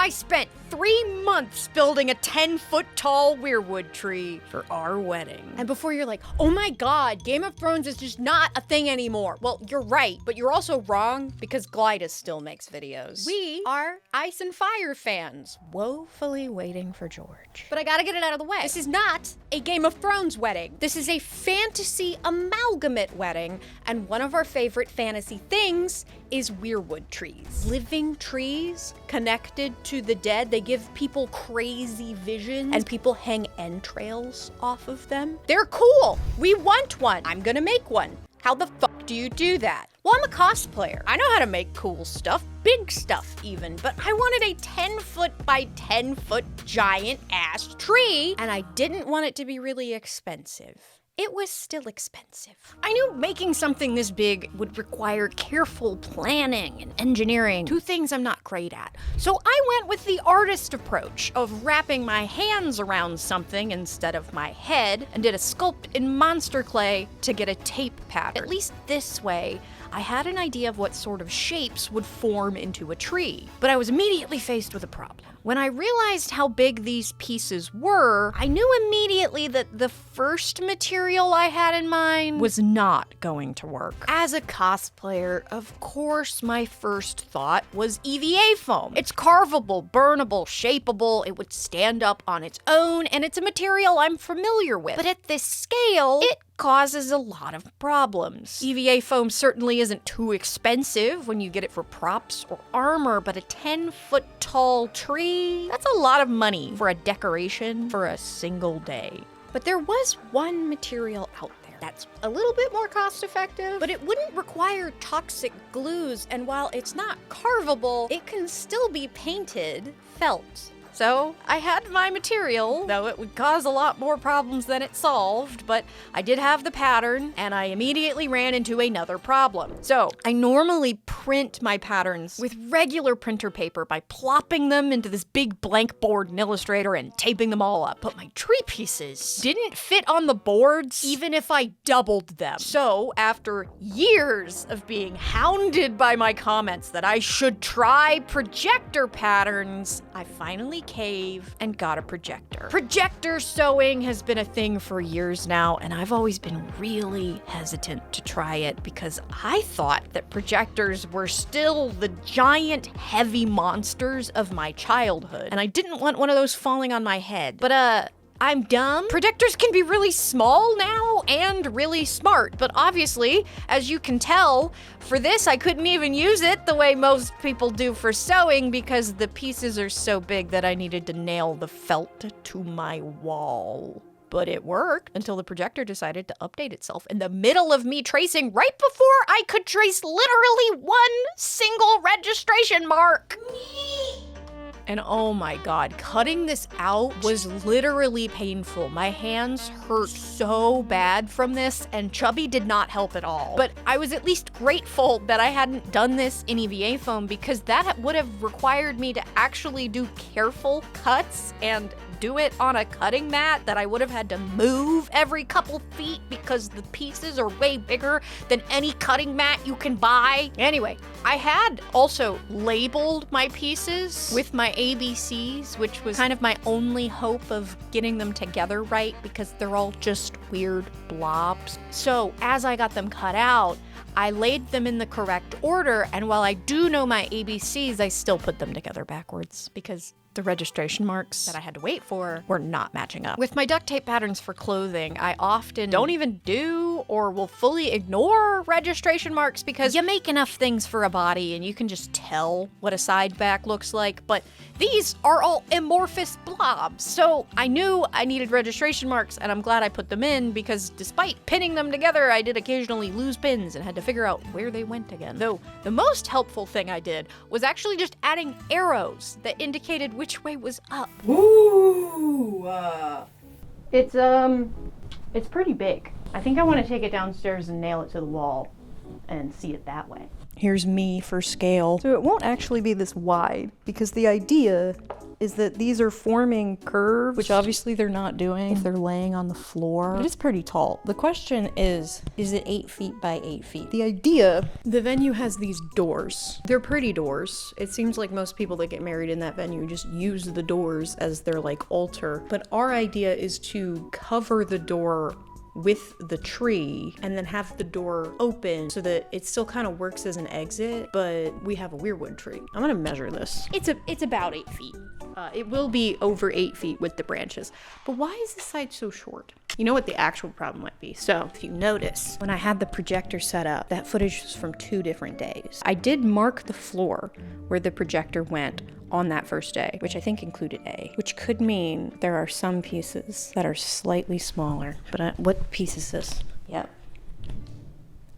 I spent 3 months building a 10-foot tall weirwood tree for our wedding. And before you're like, oh my god, Game of Thrones is just not a thing anymore. Well, you're right, but you're also wrong because Glidus still makes videos. We are Ice and Fire fans, woefully waiting for George. But I gotta get it out of the way. This is not a Game of Thrones wedding. This is a fantasy amalgamate wedding, and one of our favorite fantasy things is weirwood trees. Living trees connected to the dead. They give people crazy visions, and people hang entrails off of them. They're cool. We want one. I'm gonna make one. How the fuck do you do that? Well, I'm a cosplayer. I know how to make cool stuff, big stuff even, but I wanted a 10-foot by 10-foot giant ass tree, and I didn't want it to be really expensive. It was still expensive. I knew making something this big would require careful planning and engineering, two things I'm not great at. So I went with the artist approach of wrapping my hands around something instead of my head and did a sculpt in monster clay to get a tape pattern. At least this way, I had an idea of what sort of shapes would form into a tree. But I was immediately faced with a problem. When I realized how big these pieces were, I knew immediately that the first material I had in mind was not going to work. As a cosplayer, of course, my first thought was EVA foam. It's carvable, burnable, shapeable, it would stand up on its own, and it's a material I'm familiar with. But at this scale, it causes a lot of problems. EVA foam certainly isn't too expensive when you get it for props or armor, but a 10-foot tall tree, that's a lot of money for a decoration for a single day. But there was one material out there that's a little bit more cost effective, but it wouldn't require toxic glues, and while it's not carvable, it can still be painted felt. So I had my material, though it would cause a lot more problems than it solved, but I did have the pattern, and I immediately ran into another problem. So I normally print my patterns with regular printer paper by plopping them into this big blank board in Illustrator and taping them all up. But my tree pieces didn't fit on the boards, even if I doubled them. So after years of being hounded by my comments that I should try projector patterns, I finally caved and got a projector. Projector sewing has been a thing for years now, and I've always been really hesitant to try it because I thought that projectors were still the giant heavy monsters of my childhood, and I didn't want one of those falling on my head. But I'm dumb. Projectors can be really small now and really smart, but obviously, as you can tell, for this I couldn't even use it the way most people do for sewing because the pieces are so big that I needed to nail the felt to my wall. But it worked until the projector decided to update itself in the middle of me tracing right before I could trace literally one single registration mark. And oh my god, cutting this out was literally painful. My hands hurt so bad from this, and Chubby did not help at all. But I was at least grateful that I hadn't done this in EVA foam because that would have required me to actually do careful cuts and do it on a cutting mat that I would have had to move every couple feet because the pieces are way bigger than any cutting mat you can buy. Anyway, I had also labeled my pieces with my ABCs, which was kind of my only hope of getting them together right because they're all just weird blobs. So as I got them cut out, I laid them in the correct order, and while I do know my ABCs, I still put them together backwards because the registration marks that I had to wait for were not matching up. With my duct tape patterns for clothing, I often don't even do or will fully ignore registration marks because you make enough things for a body and you can just tell what a side back looks like, but these are all amorphous blobs. So I knew I needed registration marks, and I'm glad I put them in because despite pinning them together, I did occasionally lose pins and had to figure out where they went again. Though the most helpful thing I did was actually just adding arrows that indicated which way was up. Ooh, It's pretty big. I think I want to take it downstairs and nail it to the wall and see it that way. Here's me for scale. So it won't actually be this wide because the idea is that these are forming curves, which obviously they're not doing if they're laying on the floor. It is pretty tall. The question is it 8 feet by 8 feet? The idea, the venue has these doors. They're pretty doors. It seems like most people that get married in that venue just use the doors as their like altar. But our idea is to cover the door with the tree and then have the door open so that it still kind of works as an exit, but we have a weirwood tree. I'm gonna measure this. It's about 8 feet. It will be over 8 feet with the branches. But why is this side so short? You know what the actual problem might be. So if you notice, when I had the projector set up, that footage was from 2 different days. I did mark the floor where the projector went on that first day, which I think included A, which could mean there are some pieces that are slightly smaller. But what piece is this? Yep.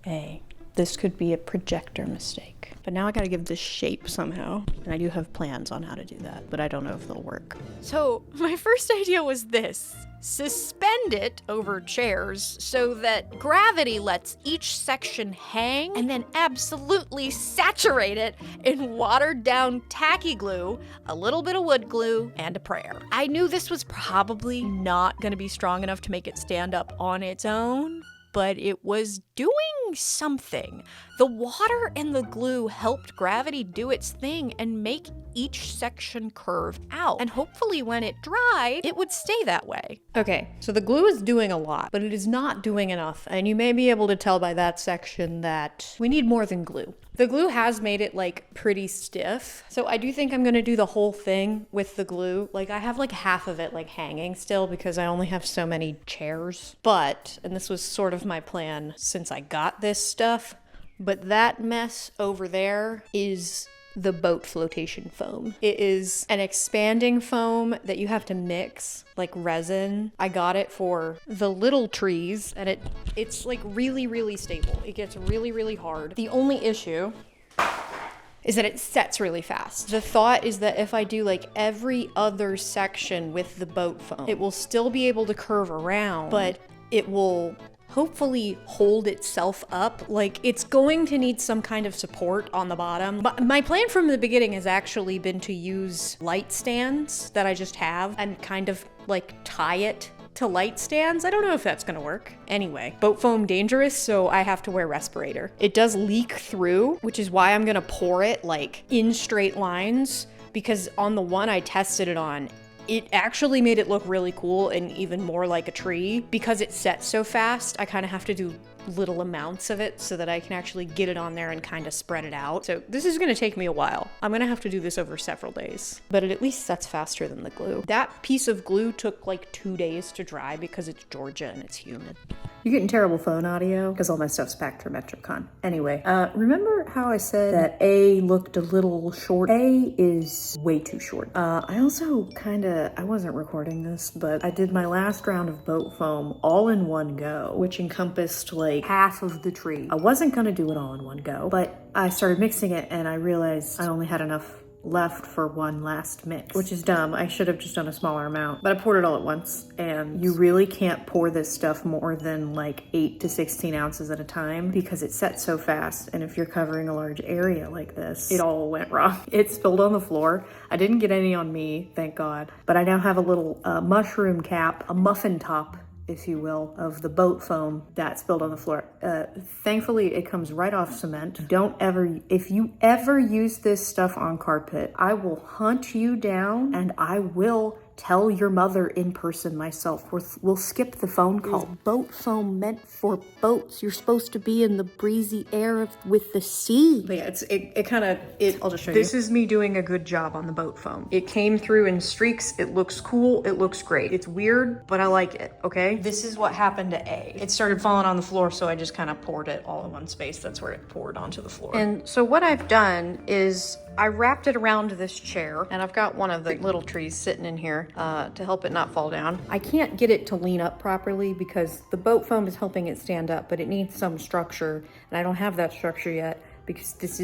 A. This could be a projector mistake. But now I gotta give this shape somehow. And I do have plans on how to do that, but I don't know if they'll work. So my first idea was this. Suspend it over chairs so that gravity lets each section hang and then absolutely saturate it in watered down tacky glue, a little bit of wood glue, and a prayer. I knew this was probably not gonna be strong enough to make it stand up on its own, but it was doing something. The water and the glue helped gravity do its thing and make each section curve out. And hopefully when it dried, it would stay that way. Okay, so the glue is doing a lot, but it is not doing enough. And you may be able to tell by that section that we need more than glue. The glue has made it like pretty stiff. So I do think I'm gonna do the whole thing with the glue. Like I have like half of it like hanging still because I only have so many chairs. But, and this was sort of my plan since I got this stuff, but that mess over there is the boat flotation foam. It is an expanding foam that you have to mix like resin. I got it for the little trees and it's like really, really stable. It gets really, really hard. The only issue is that it sets really fast. The thought is that if I do like every other section with the boat foam, it will still be able to curve around, but it will hopefully hold itself up. Like it's going to need some kind of support on the bottom. But my plan from the beginning has actually been to use light stands that I just have and kind of like tie it to light stands. I don't know if that's gonna work. Anyway, boat foam dangerous, so I have to wear respirator. It does leak through, which is why I'm gonna pour it like in straight lines, because on the one I tested it on, it actually made it look really cool and even more like a tree. Because it sets so fast, I kind of have to do little amounts of it so that I can actually get it on there and kind of spread it out. So this is gonna take me a while. I'm gonna have to do this over several days, but it at least sets faster than the glue. That piece of glue took like 2 days to dry because it's Georgia and it's humid. You're getting terrible phone audio because all my stuff's packed for MetroCon. Anyway, remember how I said that A looked a little short? A is way too short. I also I wasn't recording this, but I did my last round of boat foam all in one go, which encompassed like half of the tree. I wasn't gonna do it all in one go, but I started mixing it and I realized I only had enough left for one last mix, which is dumb. I should have just done a smaller amount, but I poured it all at once, and you really can't pour this stuff more than like 8 to 16 ounces at a time because it sets so fast, and if you're covering a large area like this, it all went wrong. It spilled on the floor. I didn't get any on me, thank God, but I now have a little mushroom cap, a muffin top, if you will, of the boat foam that spilled on the floor. Thankfully, it comes right off cement. If you ever use this stuff on carpet, I will hunt you down and I will tell your mother in person myself. We'll skip the phone call. Boat foam meant for boats. You're supposed to be in the breezy air with the sea. But yeah, I'll just show you. This is me doing a good job on the boat foam. It came through in streaks. It looks cool. It looks great. It's weird, but I like it, okay? This is what happened to A. It started falling on the floor, so I just kind of poured it all in one space. That's where it poured onto the floor. And so what I've done is I wrapped it around this chair, and I've got one of the little trees sitting in here to help it not fall down. I can't get it to lean up properly because the boat foam is helping it stand up, but it needs some structure, and I don't have that structure yet because this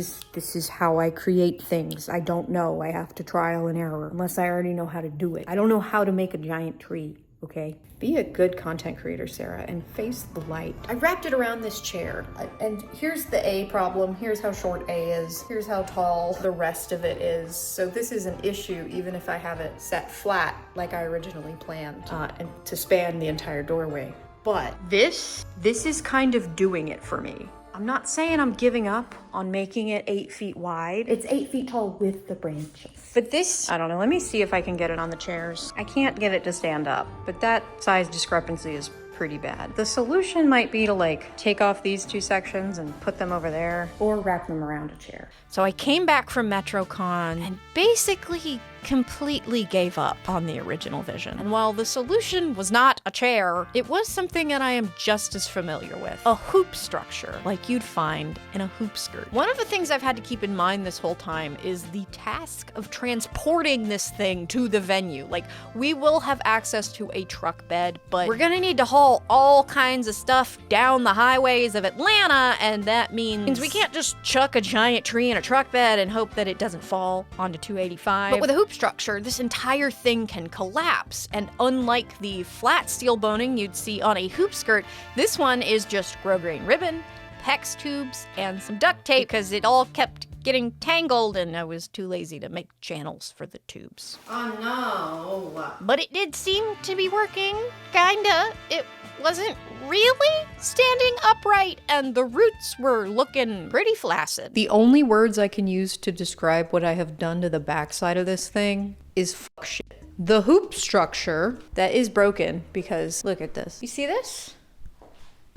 is how I create things. I don't know. I have to trial and error unless I already know how to do it. I don't know how to make a giant tree. okay? Be a good content creator, Sarah, and face the light. I wrapped it around this chair, and here's the A problem. Here's how short A is. Here's how tall the rest of it is. So this is an issue, even if I have it set flat like I originally planned, and to span the entire doorway. But this is kind of doing it for me. I'm not saying I'm giving up on making it 8 feet wide. It's 8 feet tall with the branches. But this, I don't know, let me see if I can get it on the chairs. I can't get it to stand up, but that size discrepancy is pretty bad. The solution might be to like take off these 2 sections and put them over there, or wrap them around a chair. So I came back from MetroCon and basically completely gave up on the original vision. And while the solution was not a chair, it was something that I am just as familiar with. A hoop structure, like you'd find in a hoop skirt. One of the things I've had to keep in mind this whole time is the task of transporting this thing to the venue. Like, we will have access to a truck bed, but we're gonna need to haul all kinds of stuff down the highways of Atlanta, and that means we can't just chuck a giant tree in a truck bed and hope that it doesn't fall onto 285. But with a hoop structure, this entire thing can collapse, and unlike the flat steel boning you'd see on a hoop skirt, this one is just grosgrain ribbon, PEX tubes, and some duct tape because it all kept getting tangled and I was too lazy to make channels for the tubes. Oh no! But it did seem to be working, kinda. It wasn't really standing upright, and the roots were looking pretty flaccid. The only words I can use to describe what I have done to the backside of this thing is fuck shit. The hoop structure that is broken because look at this. You see this?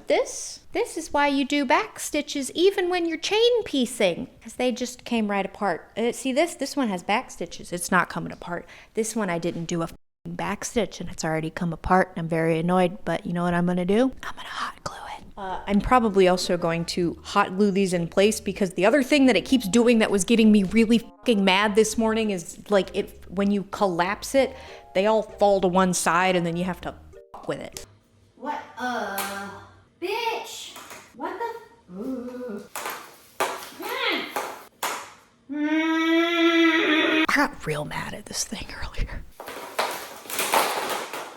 This is why you do back stitches even when you're chain piecing, because they just came right apart. See this one has back stitches. It's not coming apart. This one I didn't do a back stitch and it's already come apart. I'm very annoyed, but you know what I'm gonna do? I'm gonna hot glue it. I'm probably also going to hot glue these in place because the other thing that it keeps doing that was getting me really fucking mad this morning is like when you collapse it, they all fall to one side and then you have to fuck with it. What? Bitch! What the? I got real mad at this thing earlier.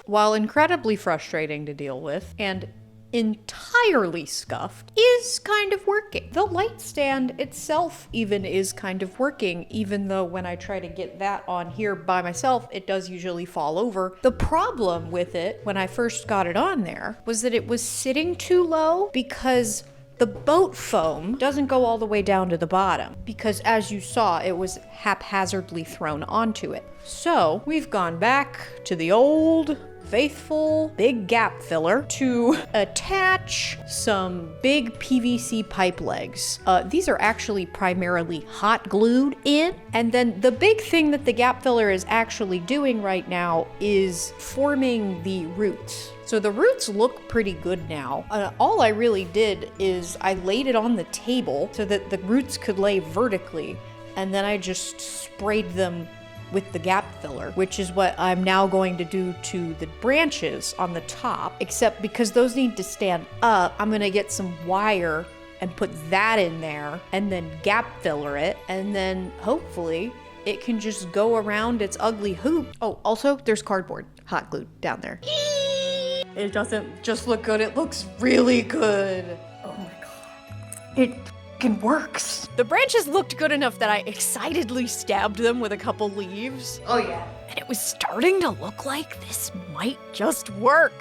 While incredibly frustrating to deal with and entirely scuffed, is kind of working. The light stand itself even is kind of working, even though when I try to get that on here by myself, it does usually fall over. The problem with it, when I first got it on there, was that it was sitting too low because the boat foam doesn't go all the way down to the bottom because, as you saw, it was haphazardly thrown onto it. So we've gone back to the old faithful big gap filler to attach some big PVC pipe legs. These are actually primarily hot glued in. And then the big thing that the gap filler is actually doing right now is forming the roots. So the roots look pretty good now. All I really did is I laid it on the table so that the roots could lay vertically, and then I just sprayed them with the gap filler, which is what I'm now going to do to the branches on the top, except because those need to stand up, I'm gonna get some wire and put that in there and then gap filler it, and then hopefully it can just go around its ugly hoop. Oh, also there's cardboard hot glued down there. It doesn't just look good, it looks really good. Oh my god. It fucking works. The branches looked good enough that I excitedly stabbed them with a couple leaves. Oh yeah. And it was starting to look like this might just work.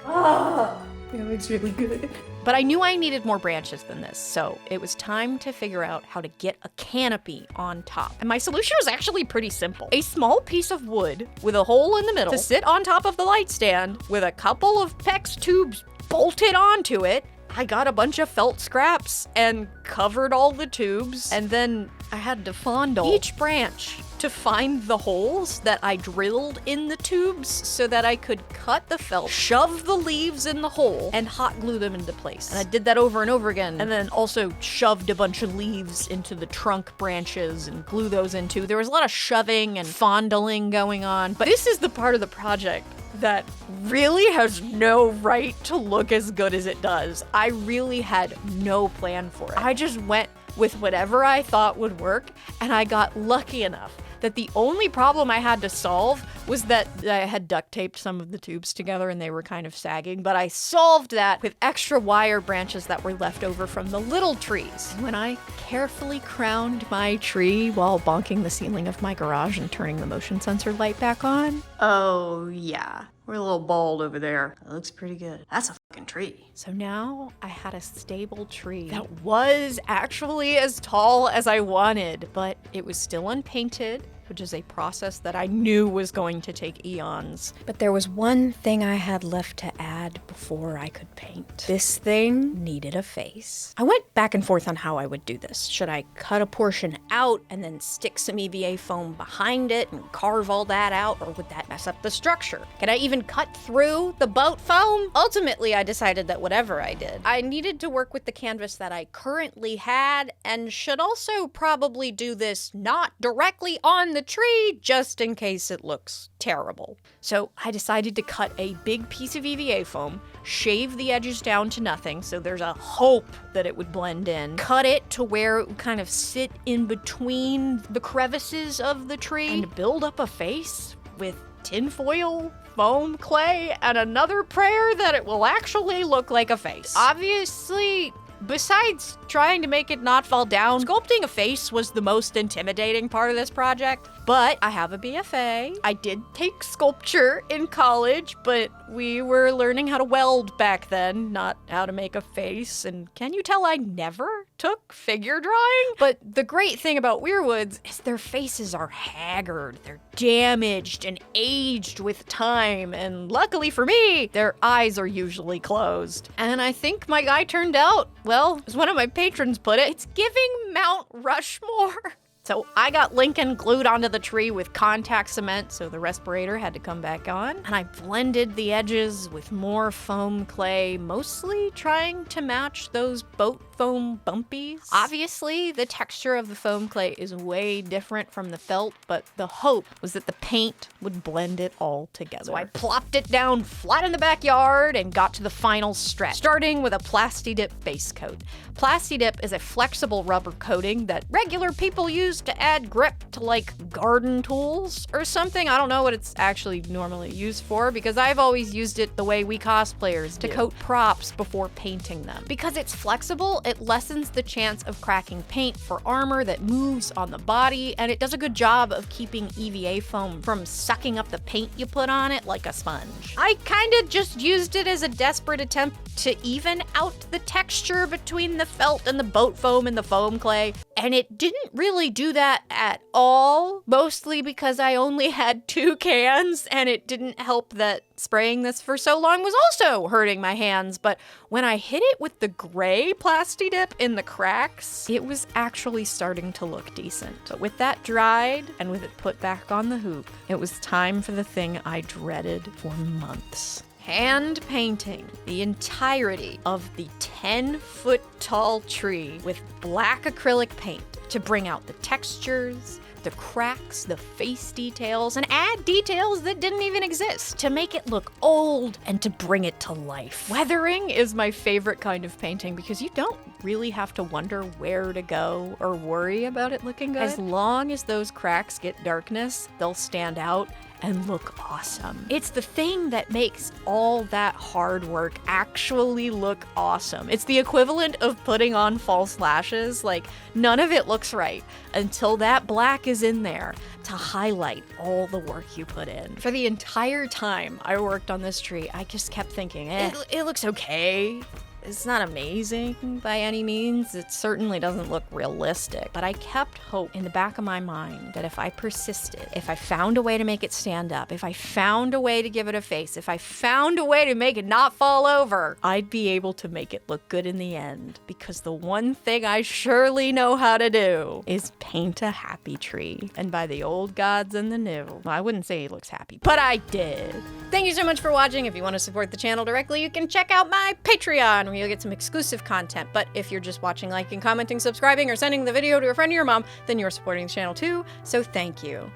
It looks really good. But I knew I needed more branches than this, so it was time to figure out how to get a canopy on top. And my solution was actually pretty simple. A small piece of wood with a hole in the middle to sit on top of the light stand with a couple of PEX tubes bolted onto it. I got a bunch of felt scraps and covered all the tubes, and then I had to fondle each branch to find the holes that I drilled in the tubes so that I could cut the felt, shove the leaves in the hole, and hot glue them into place. And I did that over and over again, and then also shoved a bunch of leaves into the trunk branches and glue those into. There was a lot of shoving and fondling going on, but this is the part of the project that really has no right to look as good as it does. I really had no plan for it. I just went with whatever I thought would work, and I got lucky enough that the only problem I had to solve was that I had duct taped some of the tubes together and they were kind of sagging, but I solved that with extra wire branches that were left over from the little trees. When I carefully crowned my tree while bonking the ceiling of my garage and turning the motion sensor light back on. Oh yeah, we're a little bald over there. That looks pretty good. That's a fucking tree. So now I had a stable tree that was actually as tall as I wanted, but it was still unpainted, which is a process that I knew was going to take eons. But there was one thing I had left to add before I could paint. This thing needed a face. I went back and forth on how I would do this. Should I cut a portion out and then stick some EVA foam behind it and carve all that out, or would that mess up the structure? Could I even cut through the boat foam? Ultimately, I decided that whatever I did, I needed to work with the canvas that I currently had, and should also probably do this not directly on the tree, just in case it looks terrible. So I decided to cut a big piece of EVA foam, shave the edges down to nothing so there's a hope that it would blend in, cut it to where it would kind of sit in between the crevices of the tree, and build up a face with tinfoil, foam clay, and another prayer that it will actually look like a face. Obviously, besides trying to make it not fall down, sculpting a face was the most intimidating part of this project. But I have a BFA. I did take sculpture in college, but we were learning how to weld back then, not how to make a face. And can you tell I never took figure drawing? But the great thing about weirwoods is their faces are haggard. They're damaged and aged with time. And luckily for me, their eyes are usually closed. And I think my guy turned out, well, as one of my patrons put it, it's giving Mount Rushmore. So I got Lincoln glued onto the tree with contact cement, so the respirator had to come back on. And I blended the edges with more foam clay, mostly trying to match those boat foam bumpies. Obviously, the texture of the foam clay is way different from the felt, but the hope was that the paint would blend it all together. So I plopped it down flat in the backyard and got to the final stretch, starting with a Plasti-Dip base coat. Plasti-Dip is a flexible rubber coating that regular people use to add grip to like garden tools or something. I don't know what it's actually normally used for, because I've always used it the way we cosplayers do, to coat props before painting them. Because it's flexible, it lessens the chance of cracking paint for armor that moves on the body, and it does a good job of keeping EVA foam from sucking up the paint you put on it like a sponge. I kinda just used it as a desperate attempt to even out the texture between the felt and the boat foam and the foam clay, and it didn't really do that at all, mostly because I only had 2 cans, and it didn't help that spraying this for so long was also hurting my hands. But when I hit it with the gray Plasti-Dip in the cracks, it was actually starting to look decent. But with that dried and with it put back on the hoop, it was time for the thing I dreaded for months. Hand painting the entirety of the 10-foot tall tree with black acrylic paint to bring out the textures, the cracks, the face details, and add details that didn't even exist to make it look old and to bring it to life. Weathering is my favorite kind of painting because you don't really have to wonder where to go or worry about it looking good. As long as those cracks get darkness, they'll stand out and look awesome. It's the thing that makes all that hard work actually look awesome. It's the equivalent of putting on false lashes. Like, none of it looks right until that black is in there to highlight all the work you put in. For the entire time I worked on this tree, I just kept thinking, it looks okay. It's not amazing by any means. It certainly doesn't look realistic. But I kept hope in the back of my mind that if I persisted, if I found a way to make it stand up, if I found a way to give it a face, if I found a way to make it not fall over, I'd be able to make it look good in the end. Because the one thing I surely know how to do is paint a happy tree. And by the old gods and the new, well, I wouldn't say he looks happy, but I did. Thank you so much for watching. If you want to support the channel directly, you can check out my Patreon, where you'll get some exclusive content. But if you're just watching, liking, commenting, subscribing, or sending the video to a friend or your mom, then you're supporting the channel too, so thank you.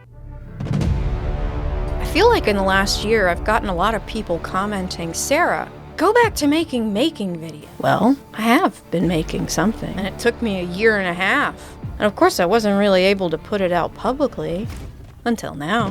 I feel like in the last year, I've gotten a lot of people commenting, Sarah, go back to making videos. Well, I have been making something, and it took me 1.5 years. And of course, I wasn't really able to put it out publicly until now.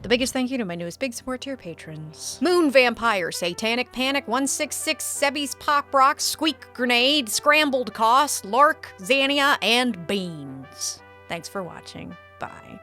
The biggest thank you to my newest big support tier patrons. Moon Vampire, Satanic Panic, 166, Sebby's Pop Rock, Squeak Grenade, Scrambled Cost, Lark, Xania, and Beans. Thanks for watching. Bye.